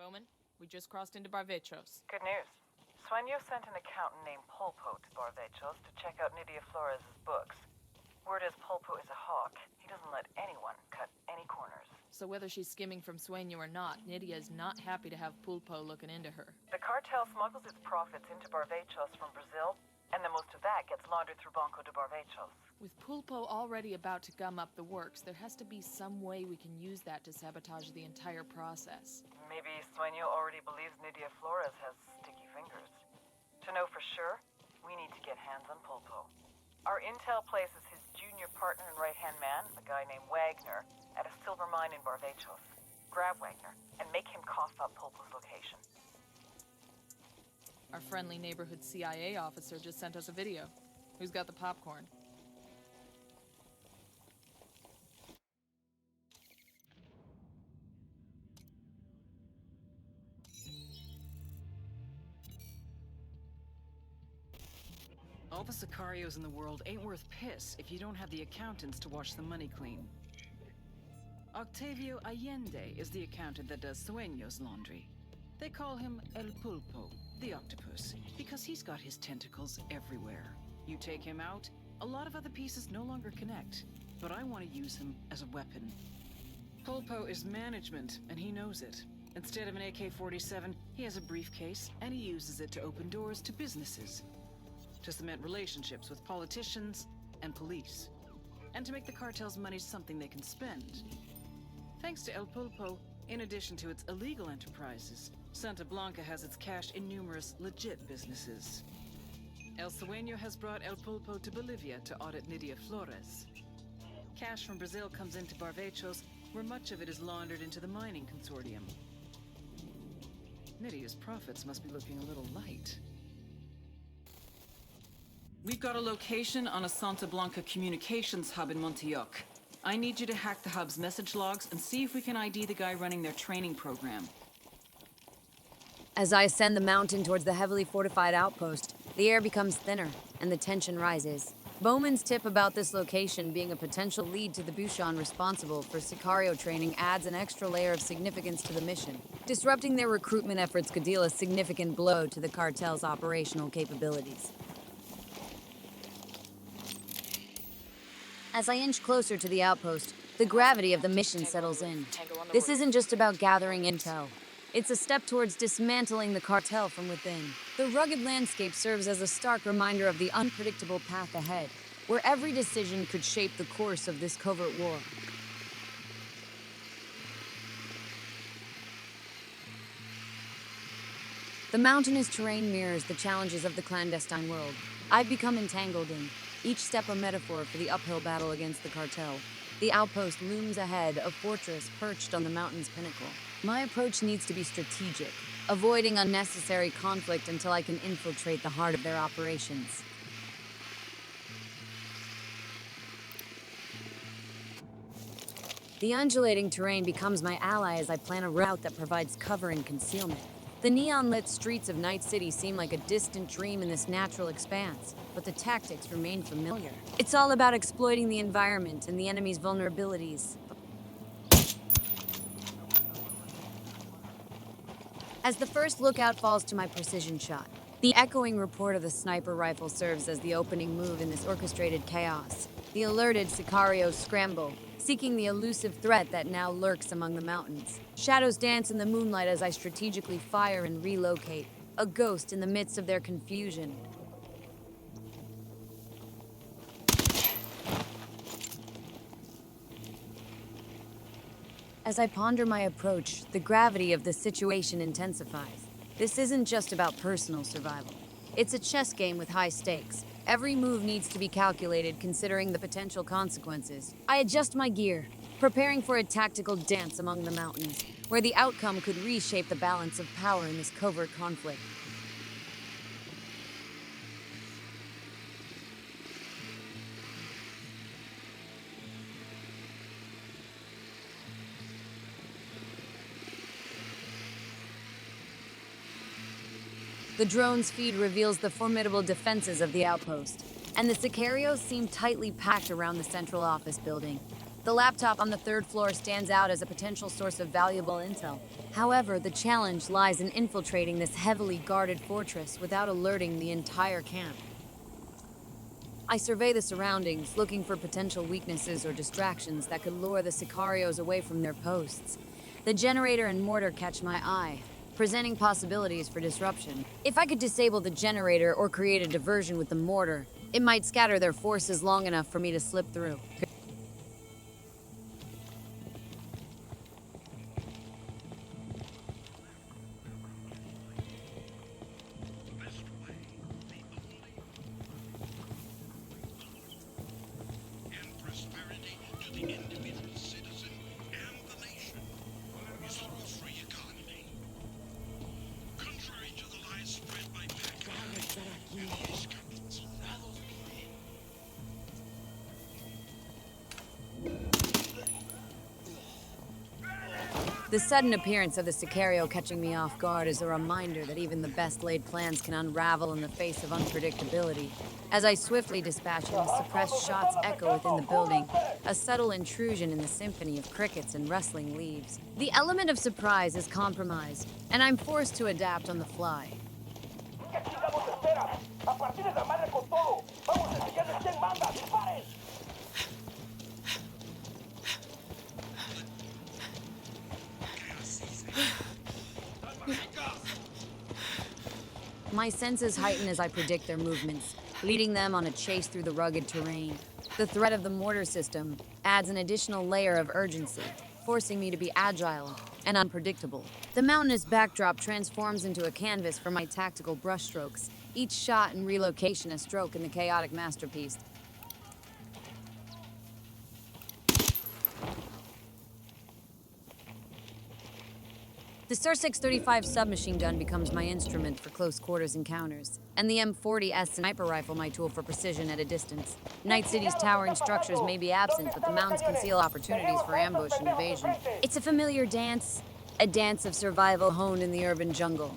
Bowman, we just crossed into Barvechos. Good news. Sueño sent an accountant named Pulpo to Barvechos to check out Nydia Flores' books. Word is Pulpo is a hawk. He doesn't let anyone cut any corners. So whether she's skimming from Sueño or not, Nydia is not happy to have Pulpo looking into her. The cartel smuggles its profits into Barvechos from Brazil, and then most of that gets laundered through Banco de Barvechos. With Pulpo already about to gum up the works, there has to be some way we can use that to sabotage the entire process. Maybe Sueño already believes Nydia Flores has sticky fingers. To know for sure, we need to get hands on Pulpo. Our intel places his junior partner and right-hand man, a guy named Wagner, at a silver mine in Barvechos. Grab Wagner and make him cough up Pulpo's location. Our friendly neighborhood CIA officer just sent us a video. Who's got the popcorn? All the Sicarios in the world ain't worth piss if you don't have the accountants to wash the money clean. Octavio Allende is the accountant that does Sueño's laundry. They call him El Pulpo, the octopus, because he's got his tentacles everywhere. You take him out, a lot of other pieces no longer connect, but I want to use him as a weapon. Pulpo is management, and he knows it. Instead of an AK-47, he has a briefcase, and he uses it to open doors to businesses, to cement relationships with politicians and police, and to make the cartel's money something they can spend. Thanks to El Pulpo, in addition to its illegal enterprises, Santa Blanca has its cash in numerous legit businesses. El Sueño has brought El Pulpo to Bolivia to audit Nydia Flores. Cash from Brazil comes into Barvechos, where much of it is laundered into the mining consortium. Nydia's profits must be looking a little light. We've got a location on a Santa Blanca communications hub in Monteoc. I need you to hack the hub's message logs and see if we can ID the guy running their training program. As I ascend the mountain towards the heavily fortified outpost, the air becomes thinner and the tension rises. Bowman's tip about this location being a potential lead to the Bouchon responsible for Sicario training adds an extra layer of significance to the mission. Disrupting their recruitment efforts could deal a significant blow to the cartel's operational capabilities. As I inch closer to the outpost, the gravity of the mission settles in. This isn't just about gathering intel. It's a step towards dismantling the cartel from within. The rugged landscape serves as a stark reminder of the unpredictable path ahead, where every decision could shape the course of this covert war. The mountainous terrain mirrors the challenges of the clandestine world. I've become entangled in, each step a metaphor for the uphill battle against the cartel. The outpost looms ahead, a fortress perched on the mountain's pinnacle. My approach needs to be strategic, avoiding unnecessary conflict until I can infiltrate the heart of their operations. The undulating terrain becomes my ally as I plan a route that provides cover and concealment. The neon-lit streets of Night City seem like a distant dream in this natural expanse, but the tactics remain familiar. It's all about exploiting the environment and the enemy's vulnerabilities. As the first lookout falls to my precision shot, the echoing report of the sniper rifle serves as the opening move in this orchestrated chaos. The alerted Sicarios scramble, seeking the elusive threat that now lurks among the mountains. Shadows dance in the moonlight as I strategically fire and relocate, a ghost in the midst of their confusion. As I ponder my approach, the gravity of the situation intensifies. This isn't just about personal survival. It's a chess game with high stakes. Every move needs to be calculated considering the potential consequences. I adjust my gear, preparing for a tactical dance among the mountains, where the outcome could reshape the balance of power in this covert conflict. The drone's feed reveals the formidable defenses of the outpost, and the Sicarios seem tightly packed around the central office building. The laptop on the third floor stands out as a potential source of valuable intel. However, the challenge lies in infiltrating this heavily guarded fortress without alerting the entire camp. I survey the surroundings, looking for potential weaknesses or distractions that could lure the Sicarios away from their posts. The generator and mortar catch my eye, presenting possibilities for disruption. If I could disable the generator or create a diversion with the mortar, it might scatter their forces long enough for me to slip through. The sudden appearance of the Sicario catching me off guard is a reminder that even the best laid plans can unravel in the face of unpredictability. As I swiftly dispatch him, suppressed shots echo within the building, a subtle intrusion in the symphony of crickets and rustling leaves. The element of surprise is compromised, and I'm forced to adapt on the fly. My senses heighten as I predict their movements, leading them on a chase through the rugged terrain. The threat of the mortar system adds an additional layer of urgency, forcing me to be agile and unpredictable. The mountainous backdrop transforms into a canvas for my tactical brushstrokes, each shot and relocation a stroke in the chaotic masterpiece. The Sur-635 submachine gun becomes my instrument for close-quarters encounters, and the M40S sniper rifle my tool for precision at a distance. Night City's towering structures may be absent, but the mountains conceal opportunities for ambush and evasion. It's a familiar dance, a dance of survival honed in the urban jungle.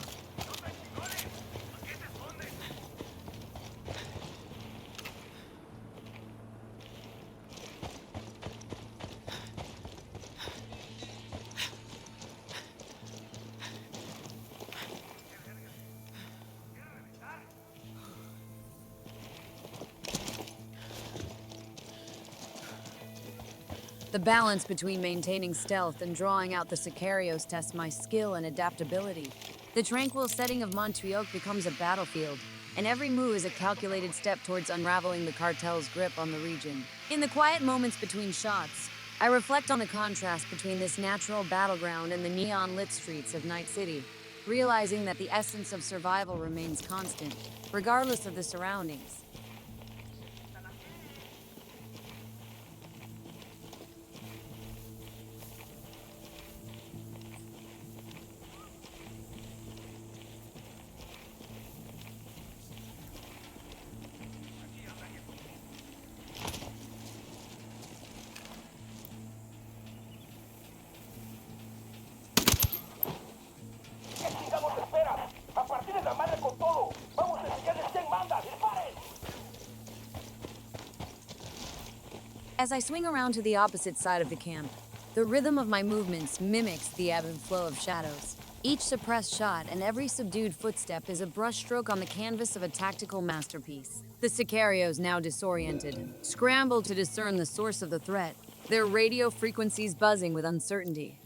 The balance between maintaining stealth and drawing out the Sicarios tests my skill and adaptability. The tranquil setting of Montreal becomes a battlefield, and every move is a calculated step towards unraveling the cartel's grip on the region. In the quiet moments between shots, I reflect on the contrast between this natural battleground and the neon-lit streets of Night City, realizing that the essence of survival remains constant, regardless of the surroundings. As I swing around to the opposite side of the camp, the rhythm of my movements mimics the ebb and flow of shadows. Each suppressed shot and every subdued footstep is a brushstroke on the canvas of a tactical masterpiece. The Sicarios, now disoriented, scramble to discern the source of the threat, their radio frequencies buzzing with uncertainty.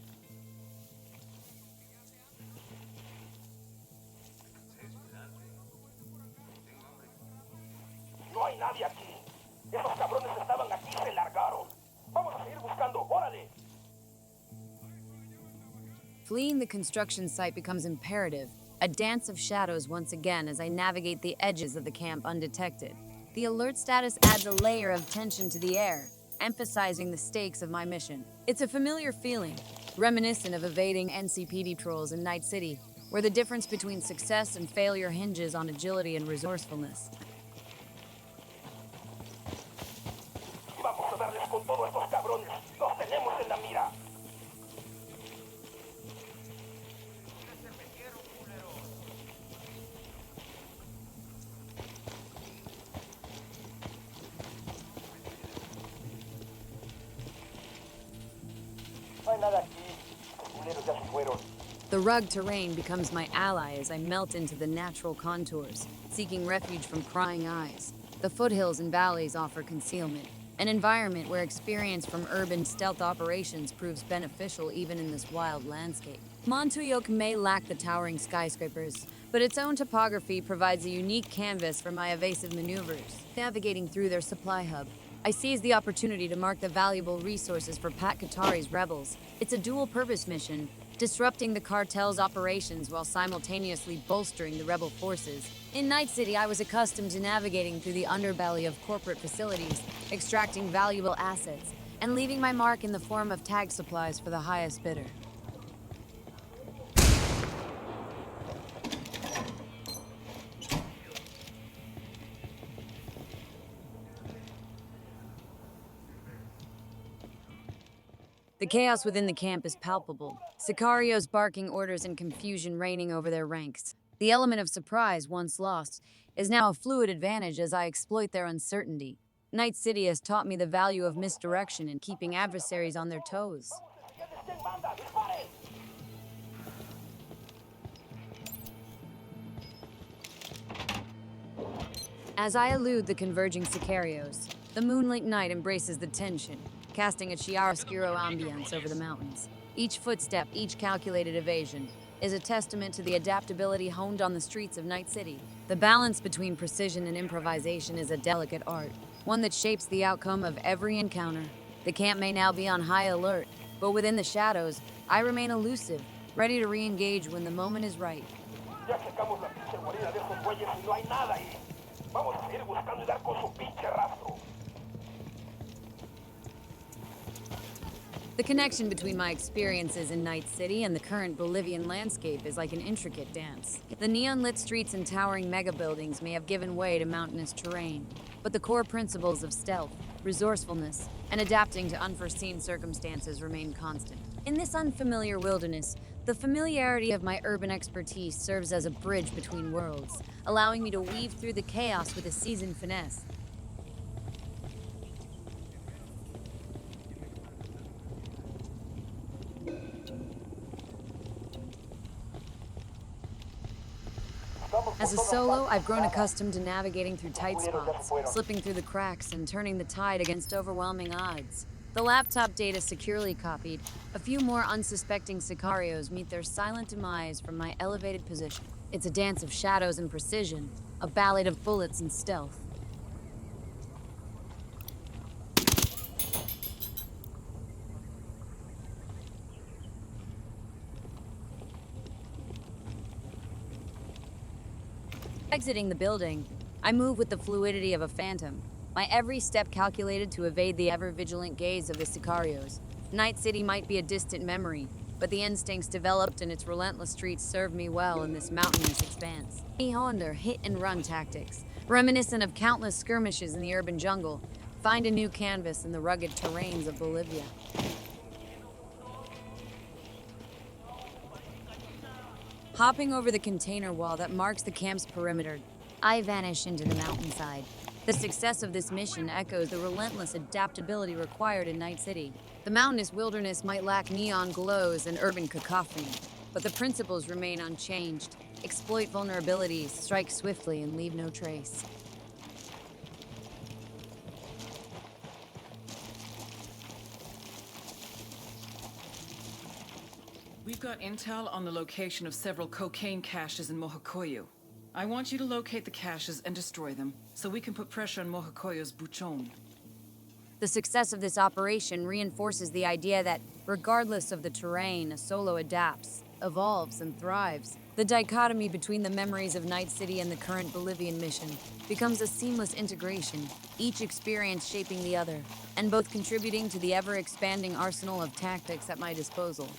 No hay nadie aquí. Esos cabrones estaban aquí y se largaron. Vamos a seguir buscando. ¡Órale! Fleeing the construction site becomes imperative, a dance of shadows once again as I navigate the edges of the camp undetected. The alert status adds a layer of tension to the air, emphasizing the stakes of my mission. It's a familiar feeling, reminiscent of evading NCPD patrols in Night City, where the difference between success and failure hinges on agility and resourcefulness. Vamos a darles con todo a estos cabrones. Los tenemos en la mira. The rugged terrain becomes my ally as I melt into the natural contours, seeking refuge from prying eyes. The foothills and valleys offer concealment, an environment where experience from urban stealth operations proves beneficial even in this wild landscape. Montuyok may lack the towering skyscrapers, but its own topography provides a unique canvas for my evasive maneuvers. Navigating through their supply hub, I seize the opportunity to mark the valuable resources for Pat Qatari's rebels. It's a dual-purpose mission, disrupting the cartel's operations while simultaneously bolstering the rebel forces. In Night City, I was accustomed to navigating through the underbelly of corporate facilities, extracting valuable assets, and leaving my mark in the form of tag supplies for the highest bidder. The chaos within the camp is palpable. Sicarios barking orders and confusion reigning over their ranks. The element of surprise, once lost, is now a fluid advantage as I exploit their uncertainty. Night City has taught me the value of misdirection and keeping adversaries on their toes. As I elude the converging Sicarios, the moonlit night embraces the tension, casting a chiaroscuro ambience over the mountains. Each footstep, each calculated evasion, is a testament to the adaptability honed on the streets of Night City. The balance between precision and improvisation is a delicate art, one that shapes the outcome of every encounter. The camp may now be on high alert, but within the shadows, I remain elusive, ready to re-engage when the moment is right. Ya checamos la pinche guarida de esos güeyes y no hay nada ahí. Vamos a seguir buscando y dar con su pinche rastro. The connection between my experiences in Night City and the current Bolivian landscape is like an intricate dance. The neon-lit streets and towering mega-buildings may have given way to mountainous terrain, but the core principles of stealth, resourcefulness, and adapting to unforeseen circumstances remain constant. In this unfamiliar wilderness, the familiarity of my urban expertise serves as a bridge between worlds, allowing me to weave through the chaos with a seasoned finesse. As a solo, I've grown accustomed to navigating through tight spots, slipping through the cracks and turning the tide against overwhelming odds. The laptop data securely copied, a few more unsuspecting Sicarios meet their silent demise from my elevated position. It's a dance of shadows and precision, a ballet of bullets and stealth. Exiting the building, I move with the fluidity of a phantom, my every step calculated to evade the ever-vigilant gaze of the Sicarios. Night City might be a distant memory, but the instincts developed in its relentless streets serve me well in this mountainous expanse. Honda hit-and-run tactics, reminiscent of countless skirmishes in the urban jungle, find a new canvas in the rugged terrains of Bolivia. Hopping over the container wall that marks the camp's perimeter, I vanish into the mountainside. The success of this mission echoes the relentless adaptability required in Night City. The mountainous wilderness might lack neon glows and urban cacophony, but the principles remain unchanged. Exploit vulnerabilities, strike swiftly, and leave no trace. We've got intel on the location of several cocaine caches in Mojocoyo. I want you to locate the caches and destroy them, so we can put pressure on Mojocoyo's buchon. The success of this operation reinforces the idea that, regardless of the terrain, a solo adapts, evolves, and thrives. The dichotomy between the memories of Night City and the current Bolivian mission becomes a seamless integration, each experience shaping the other, and both contributing to the ever-expanding arsenal of tactics at my disposal.